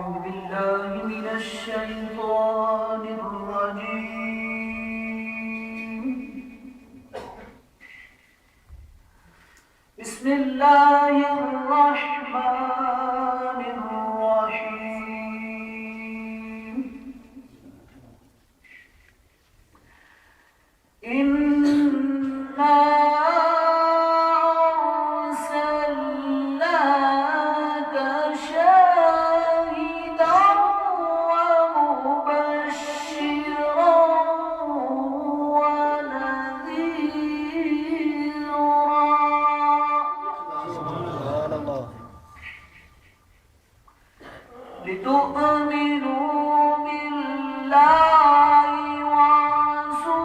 أعوذ بالله من الشيطان الرجيم. بسم الله الرحمن الرحيم. إنا أرسلناك شاهدا ومبشرا ونذيرا لتؤمنوا بالله ورسوله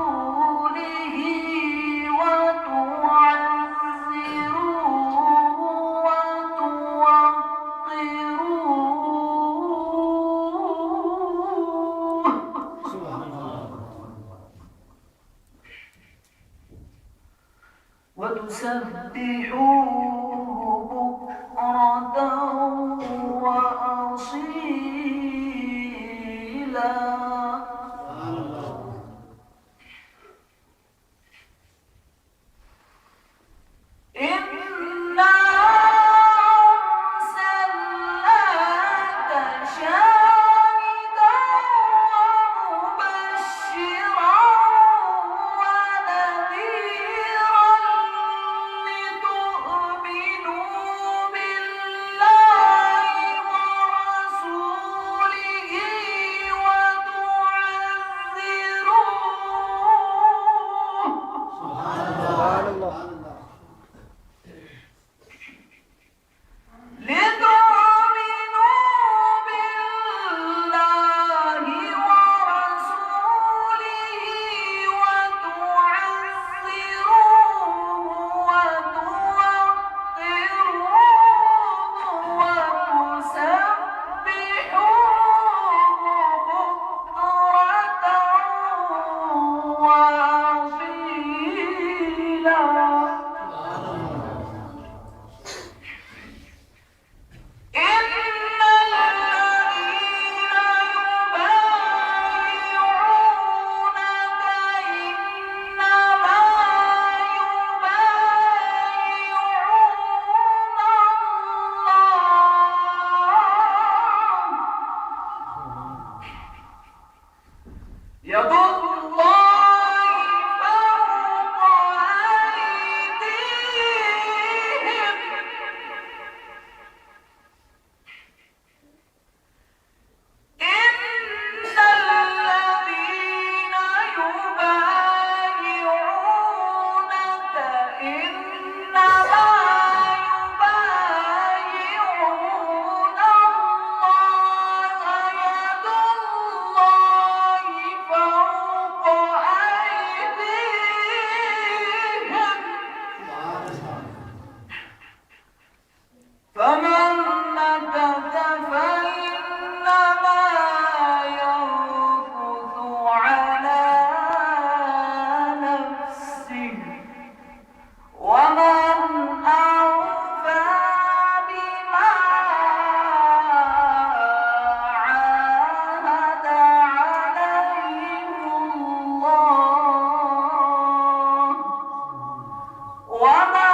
وتعزروه وتسبحوه بكرة وأصيلا. إنا أرسلناك شاهدا ومبشرا ونذيرا لتؤمنوا بالله ورسوله يد الله فوق أيديهم إن الذين يبايعونك إنما يبايعون الله يد الله فوق أيديهم فمن نكث فإنما ينكث على نفسه ومن أوفى بما عاهد عليه الله وما